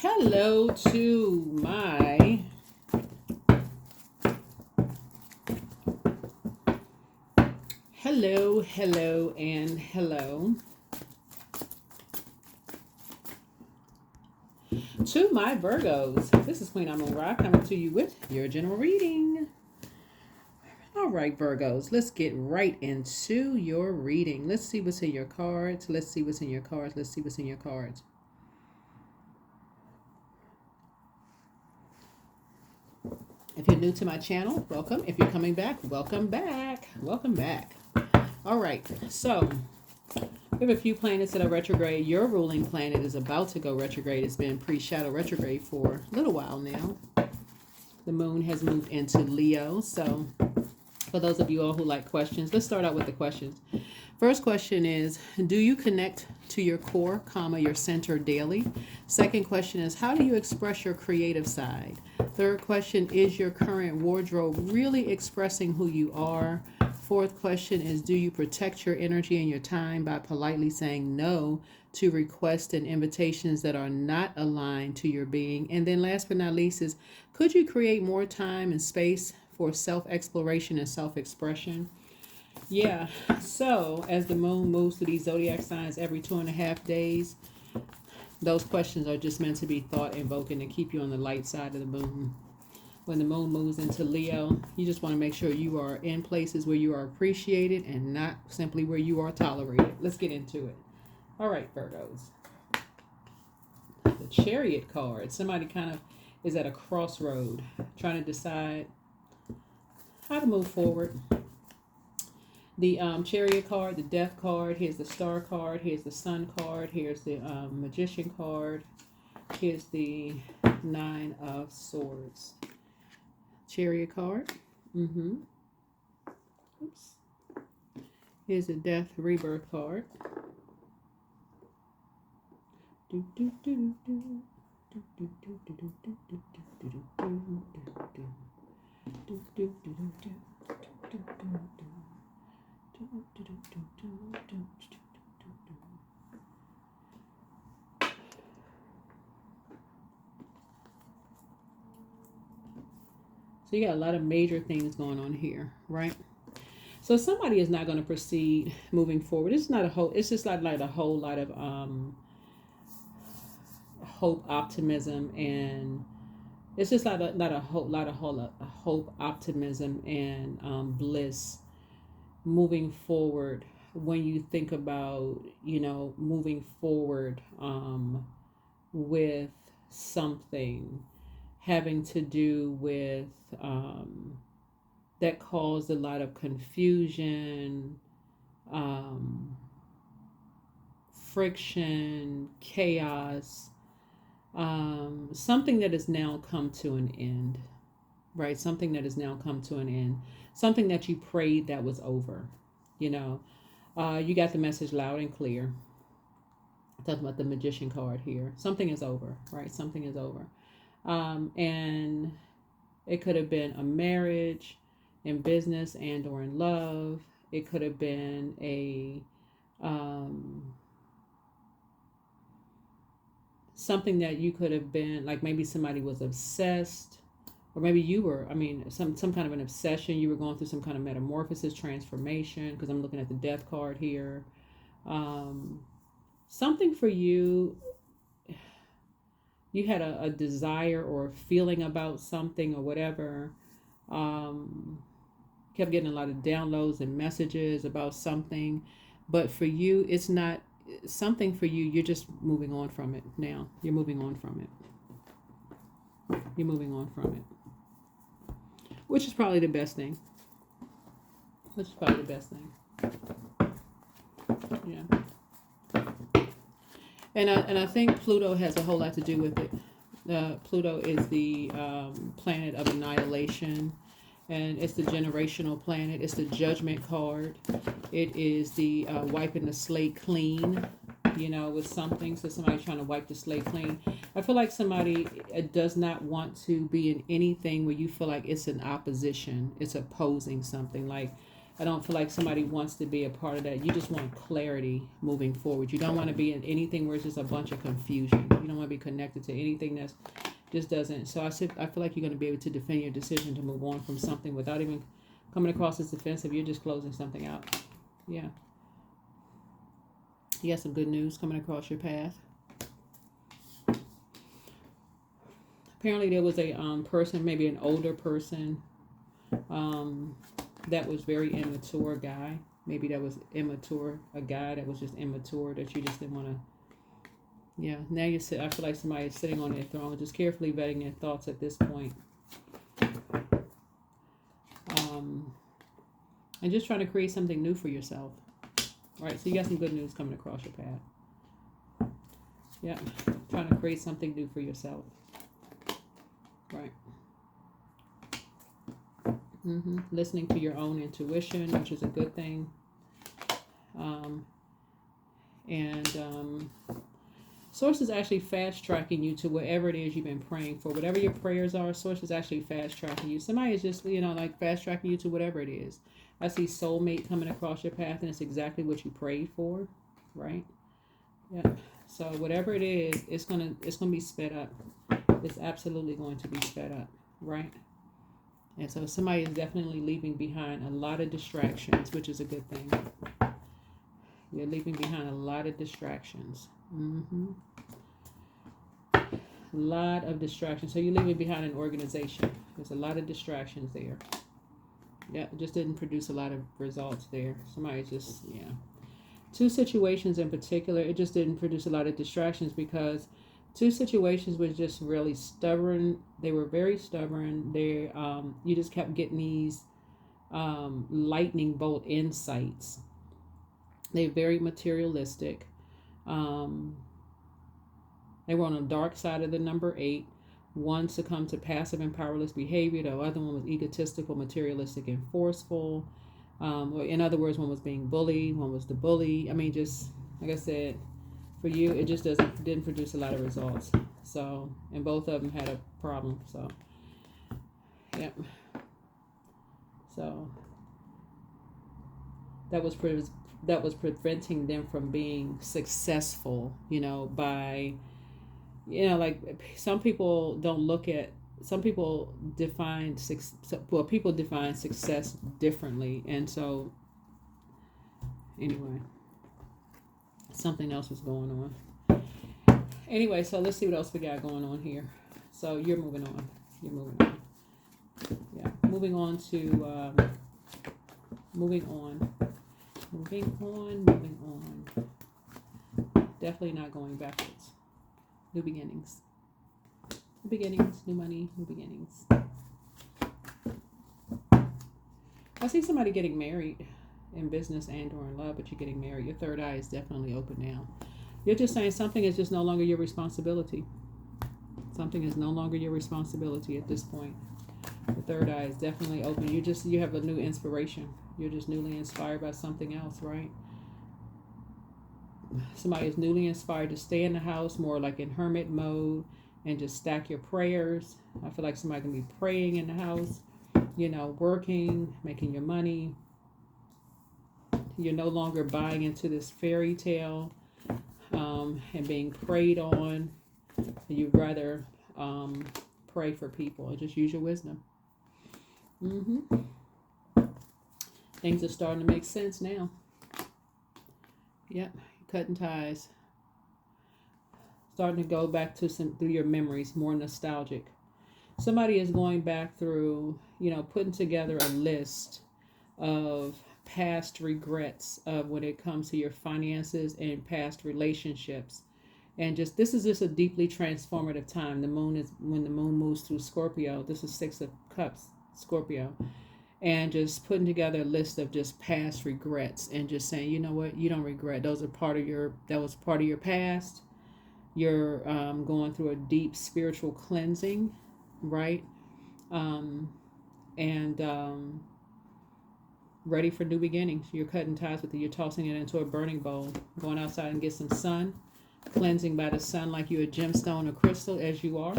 Hello to my hello, and hello to my Virgos. This is Queen Amun Ra coming to you with your general reading. All right, Virgos, let's get right into your reading. Let's see what's in your cards. Let's see what's in your cards. Let's see what's in your cards. If you're new to my channel, welcome. If you're coming back, welcome back. Welcome back. All right, so we have a few planets that are retrograde. Your ruling planet is about to go retrograde. It's been pre-shadow retrograde for a little while now. The moon has moved into Leo. So for those of you all who like questions, let's start out with the questions. First question is, do you connect to your core, your center daily? Second question is, how do you express your creative side? Third question, is your current wardrobe really expressing who you are? Fourth question is, do you protect your energy and your time by politely saying no to requests and invitations that are not aligned to your being? And then last but not least is, could you create more time and space for self-exploration and self-expression? Yeah, so as the moon moves through these zodiac signs every 2.5 days, those questions are just meant to be thought invoking to keep you on the light side of the moon. When the moon moves into Leo, you just want to make sure you are in places where you are appreciated and not simply where you are tolerated. Let's get into it. All right, Virgos. The Chariot card. Somebody kind of is at a crossroad trying to decide how to move forward. The Chariot card, the Death card, here's the Star card, here's the Sun card, here's the Magician card, here's the Nine of Swords. Chariot card. Oops. Here's the Death Rebirth card. So you got a lot of major things going on here, right? So somebody is not going to proceed moving forward. It's not a whole. It's just like a whole lot of hope, optimism, and it's just like a whole lot of hope, optimism, and bliss moving forward. When you think about, moving forward with something having to do with that caused a lot of confusion, friction, chaos, something that has now come to an end, right? Something that has now come to an end, something that you prayed that was over, you got the message loud and clear. I'm talking about the Magician card here. Something is over, right? Something is over. And it could have been a marriage, in business, and or in love. It could have been a something that you could have been, like maybe somebody was obsessed, or maybe you were, some kind of an obsession. You were going through some kind of metamorphosis, transformation, because I'm looking at the Death card here. Something for you, you had a desire or a feeling about something or whatever. Kept getting a lot of downloads and messages about something, but for you, it's not something for you. You're just moving on from it now. You're moving on from it. You're moving on from it, which is probably the best thing. Yeah. And I think Pluto has a whole lot to do with it. Pluto is the planet of annihilation, and it's the generational planet. It's the Judgment card. It is the wiping the slate clean, with something. So somebody's trying to wipe the slate clean. I feel like somebody does not want to be in anything where you feel like it's an opposition. It's opposing something. Like I don't feel like somebody wants to be a part of that. You just want clarity moving forward. You don't want to be in anything where it's just a bunch of confusion. You don't want to be connected to anything that's just doesn't. So I feel like you're going to be able to defend your decision to move on from something without even coming across as defensive. You're just closing something out. Yeah. You got some good news coming across your path. Apparently there was a person, maybe an older person, that was very immature guy. Maybe that was immature, a guy that was just immature that you just didn't want to. Yeah, now I feel like somebody is sitting on their throne, just carefully vetting their thoughts at this point. And just trying to create something new for yourself. All right, so you got some good news coming across your path. Yeah, trying to create something new for yourself. Right. Listening to your own intuition, which is a good thing. Source is actually fast tracking you to whatever it is you've been praying for. Whatever your prayers are, Source is actually fast tracking you. Somebody is just, like fast tracking you to whatever it is. I see soulmate coming across your path, and it's exactly what you prayed for, right? Yeah. So whatever it is, it's gonna be sped up. It's absolutely going to be sped up, right? And so somebody is definitely leaving behind a lot of distractions, which is a good thing. You're leaving behind a lot of distractions. A lot of distractions. So you're leaving behind an organization. There's a lot of distractions there. Yeah, it just didn't produce a lot of results there. Somebody just, Two situations in particular, it just didn't produce a lot of distractions because two situations was just really stubborn. They were very stubborn. You just kept getting these lightning bolt insights. They're very materialistic. They were on the dark side of the number 8. One succumbed to passive and powerless behavior. The other one was egotistical, materialistic, and forceful. Or in other words, one was being bullied. One was the bully. I mean, just like I said, for you, it just didn't produce a lot of results. So, and both of them had a problem. So, yep. So that was preventing them from being successful. By like some people don't look at. Some people define people define success differently, and so anyway. Something else was going on. Anyway, so let's see what else we got going on here. So you're moving on. Yeah, moving on. Definitely not going backwards. New beginnings. New beginnings, new money, new beginnings. I see somebody getting married. In business and or in love, but you're getting married. Your third eye is definitely open now. You're just saying something is just no longer your responsibility. Something is no longer your responsibility at this point. The third eye is definitely open. You have a new inspiration. You're just newly inspired by something else, right? Somebody is newly inspired to stay in the house more like in hermit mode and just stack your prayers. I feel like somebody can be praying in the house, working, making your money. You're no longer buying into this fairy tale and being preyed on. You'd rather pray for people and just use your wisdom. Things are starting to make sense now. Yep, cutting ties. Starting to go back through your memories, more nostalgic. Somebody is going back through, putting together a list of past regrets of when it comes to your finances and past relationships, and this is just a deeply transformative time. The moon is when the moon moves through Scorpio. This is 6 of Cups, Scorpio, and just putting together a list of just past regrets and just saying, you know what, you don't regret. That was part of your past. You're going through a deep spiritual cleansing, right? Ready for new beginnings. You're cutting ties with it. You're tossing it into a burning bowl. Going outside and get some sun. Cleansing by the sun like you're a gemstone or crystal as you are.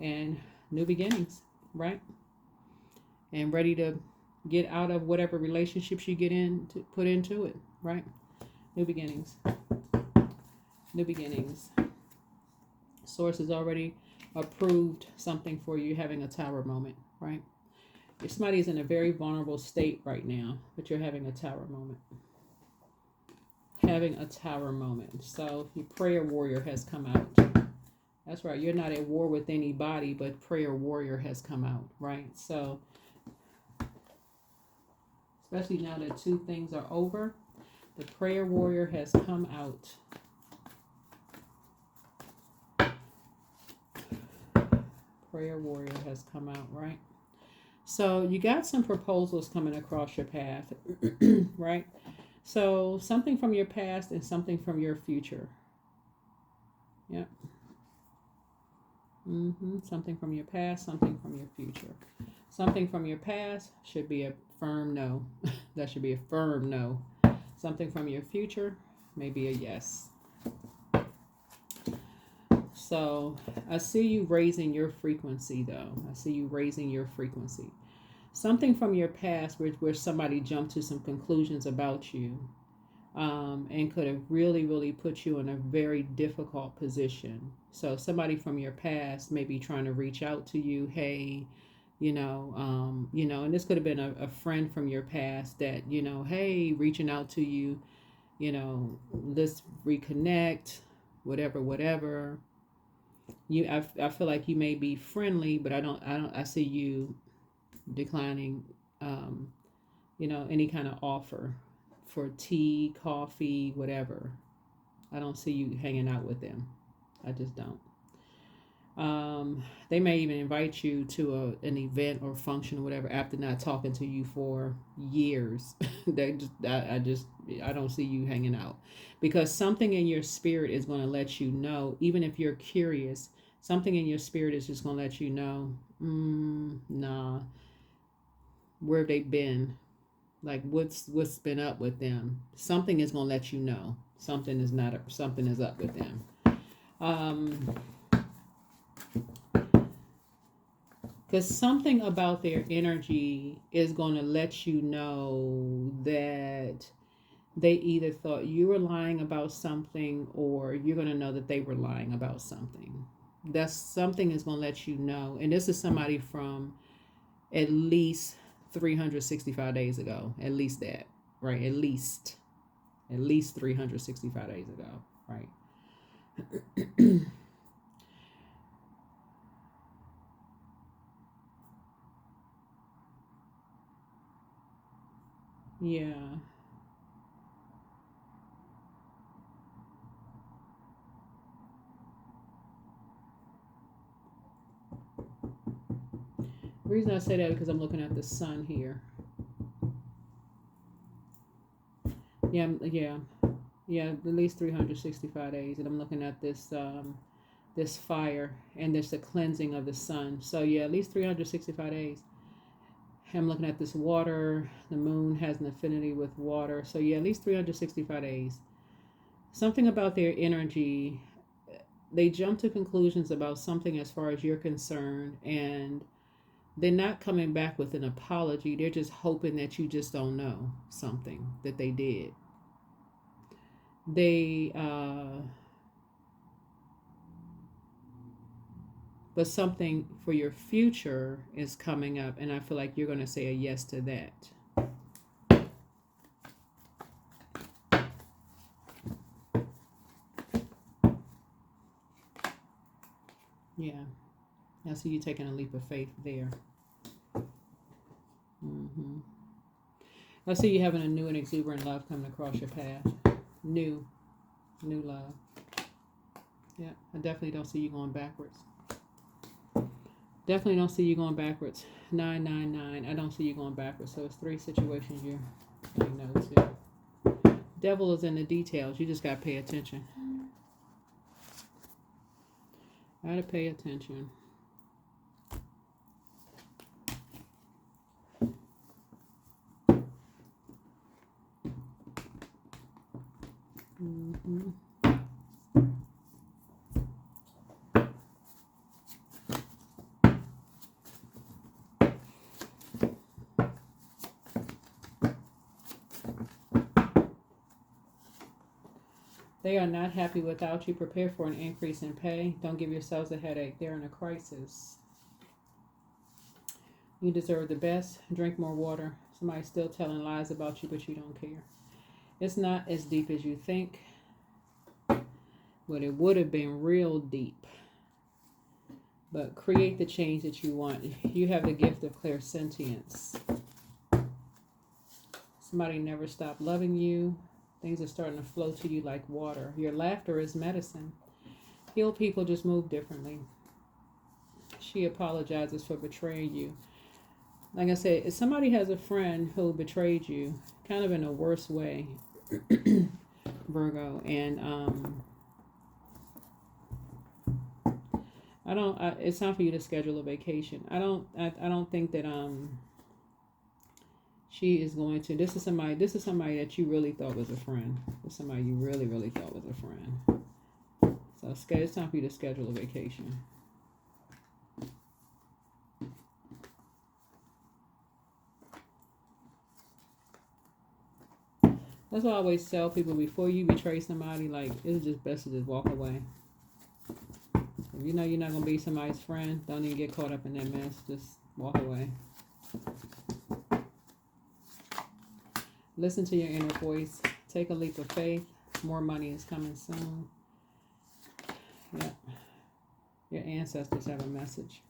And new beginnings, right? And ready to Get out of whatever relationships you get in to put into it, right? New beginnings. New beginnings. Source has already approved something for you, having a tower moment, right? If somebody's in a very vulnerable state right now, but you're having a tower moment. Having a tower moment. So your prayer warrior has come out. That's right. You're not at war with anybody, but prayer warrior has come out, right? So, especially now that two things are over, the prayer warrior has come out. Prayer warrior has come out, right? So you got some proposals coming across your path, right? So something from your past and something from your future. Yep. Something from your past, something from your future. Something from your past should be a firm no. That should be a firm no. Something from your future may be a yes. So I see you raising your frequency, though. I see you raising your frequency. Something from your past where somebody jumped to some conclusions about you, and could have really, really put you in a very difficult position. So somebody from your past may be trying to reach out to you. Hey, and this could have been a friend from your past that, hey, reaching out to you, let's reconnect, whatever. I feel like you may be friendly, but I see you declining, any kind of offer for tea, coffee, whatever. I don't see you hanging out with them. I just don't. They may even invite you to an event or function or whatever after not talking to you for years. I don't see you hanging out, because something in your spirit is going to let you know, even if you're curious, something in your spirit is just going to let you know, nah, where have they been? Like what's been up with them? Something is going to let you know something is up with them. Because something about their energy is going to let you know that they either thought you were lying about something, or you're going to know that they were lying about something. That's something is going to let you know. And this is somebody from at least 365 days ago. At least that, right? At least 365 days ago, right? Yeah. The reason I say that is because I'm looking at the sun here. Yeah, at least 365 days, and I'm looking at this this fire, and there's the cleansing of the sun. So yeah, at least 365 days. I'm looking at this water. The moon has an affinity with water. So yeah, at least 365 days. Something about their energy, they jump to conclusions about something as far as you're concerned, and they're not coming back with an apology. They're just hoping that you just don't know something that they did. But something for your future is coming up, and I feel like you're going to say a yes to that. Yeah. I see you taking a leap of faith there. I see you having a new and exuberant love coming across your path. New love. Yeah, I definitely don't see you going backwards. Definitely don't see you going backwards. 999. I don't see you going backwards. So it's 3 situations you're saying no to. Devil is in the details. You just got to pay attention. Gotta pay attention. They are not happy without you. Prepare for an increase in pay. Don't give yourselves a headache. They're in a crisis. You deserve the best. Drink more water. Somebody's still telling lies about you, but you don't care. It's not as deep as you think, but it would have been real deep. But create the change that you want. You have the gift of clairsentience. Somebody never stopped loving you. Things are starting to flow to you like water. Your laughter is medicine. Healed people just move differently. She apologizes for betraying you. Like I said, if somebody has a friend who betrayed you, kind of in a worse way, Virgo, and it's time for you to schedule a vacation. I don't think that she is going to. This is somebody that you really thought was a friend. This is somebody you really, really thought was a friend. So it's time for you to schedule a vacation. That's why I always tell people, before you betray somebody, like, it's just best to just walk away. If you know you're not going to be somebody's friend, don't even get caught up in that mess. Just walk away. Listen to your inner voice. Take a leap of faith. More money is coming soon. Yep. Your ancestors have a message.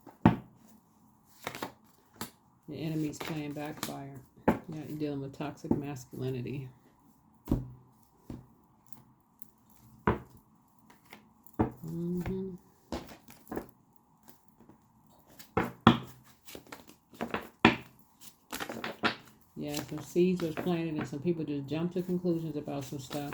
Your enemy's playing backfire. Yeah, you're dealing with toxic masculinity. Mm-hmm. Yeah, some seeds was planted and some people just jumped to conclusions about some stuff.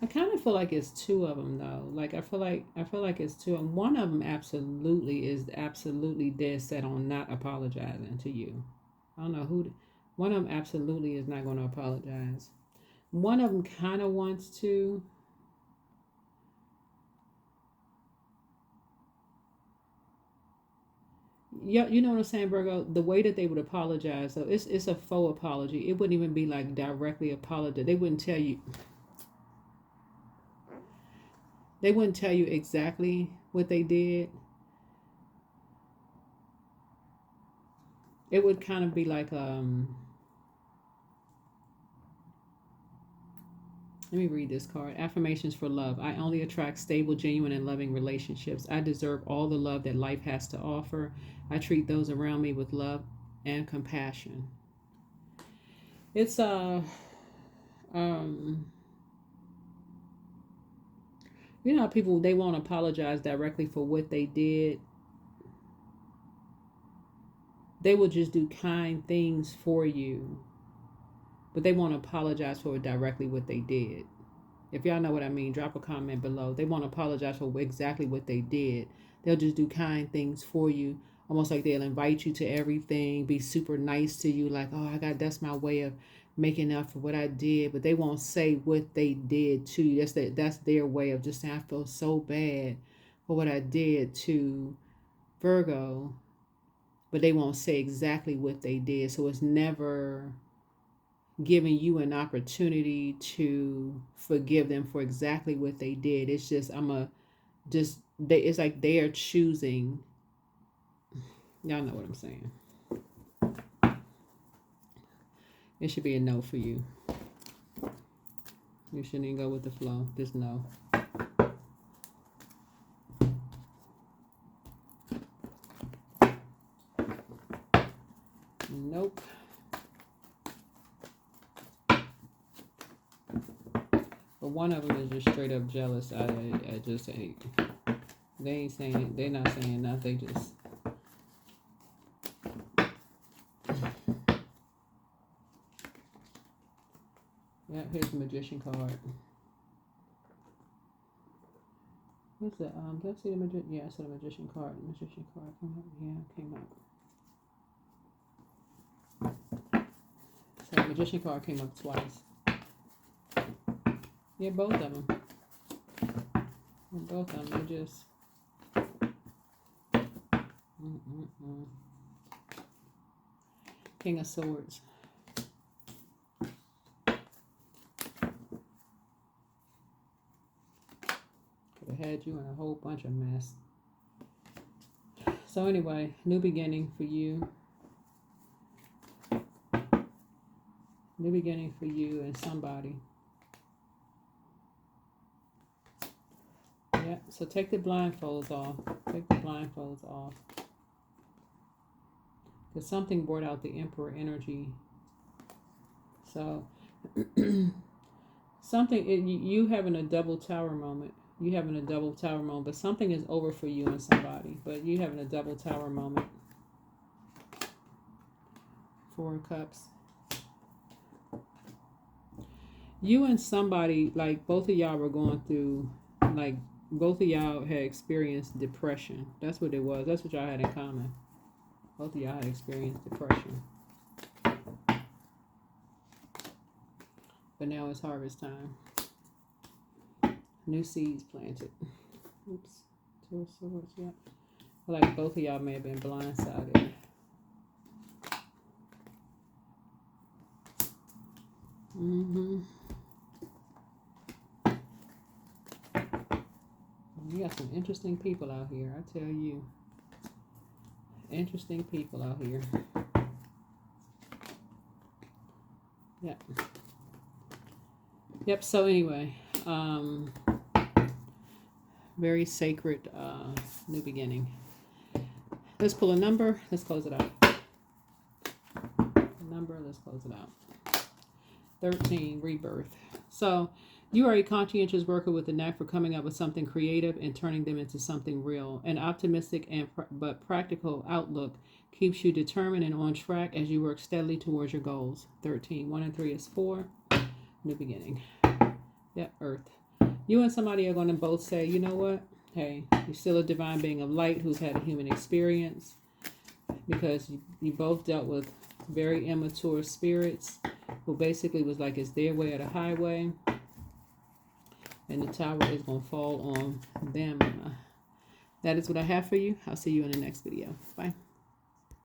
I kind of feel like it's two of them though. Like I feel like it's two of them. One of them absolutely dead set on not apologizing to you. I don't know who. One of them absolutely is not going to apologize. One of them kind of wants to. Yeah, you know what I'm saying, Virgo? The way that they would apologize, so it's a faux apology. It wouldn't even be like directly apologize. They wouldn't tell you. They wouldn't tell you exactly what they did. It would kind of be like let me read this card. Affirmations for love. I only attract stable, genuine, and loving relationships. I deserve all the love that life has to offer. I treat those around me with love and compassion. It's you know how people, they won't apologize directly for what they did. They will just do kind things for you, but they won't apologize for directly what they did. If y'all know what I mean, drop a comment below. They won't apologize for exactly what they did. They'll just do kind things for you, almost like they'll invite you to everything, be super nice to you, like, oh, that's my way of making up for what I did. But they won't say what they did to you. That's their way of just saying, I feel so bad for what I did to Virgo. But they won't say exactly what they did. So it's never giving you an opportunity to forgive them for exactly what they did. It's just it's like they are choosing. Y'all know what I'm saying. It should be a no for you. You shouldn't even go with the flow. Just no. Nope. But one of them is just straight up jealous. I just ain't. They ain't saying it. They're not saying nothing. They just. Yeah, here's the Magician card. What's that? Did I see the Magician? Yeah, I saw the Magician card. The Magician card came up. Yeah, came up. So the Magician card came up twice. Yeah, both of them. Both of them. They just. King of Swords. Could have had you in a whole bunch of mess. So anyway, new beginning for you. New beginning for you and somebody. Yeah, so take the blindfolds off. Take the blindfolds off. Because something brought out the Emperor energy. So, you having a double tower moment. You having a double tower moment. But something is over for you and somebody. But you having a double tower moment. 4 of Cups. You and somebody, like both of y'all were going through, like both of y'all had experienced depression. That's what it was. That's what y'all had in common. Both of y'all had experienced depression. But now it's harvest time. New seeds planted. Oops. 2 of Swords, yeah. Like both of y'all may have been blindsided. You got some interesting people out here, I tell you. Interesting people out here. Yep. Yep, so anyway, very sacred new beginning. Let's pull a number. Let's close it out. Let's close it out. 13, rebirth. So you are a conscientious worker with a knack for coming up with something creative and turning them into something real. An optimistic but practical outlook keeps you determined and on track as you work steadily towards your goals. 13, 1 and 3 is 4. New beginning. Yep, Earth. You and somebody are going to both say, you know what? Hey, you're still a divine being of light who's had a human experience, because you both dealt with very immature spirits who basically was like, it's their way or the highway. And the tower is going to fall on them. That is what I have for you. I'll see you in the next video. Bye.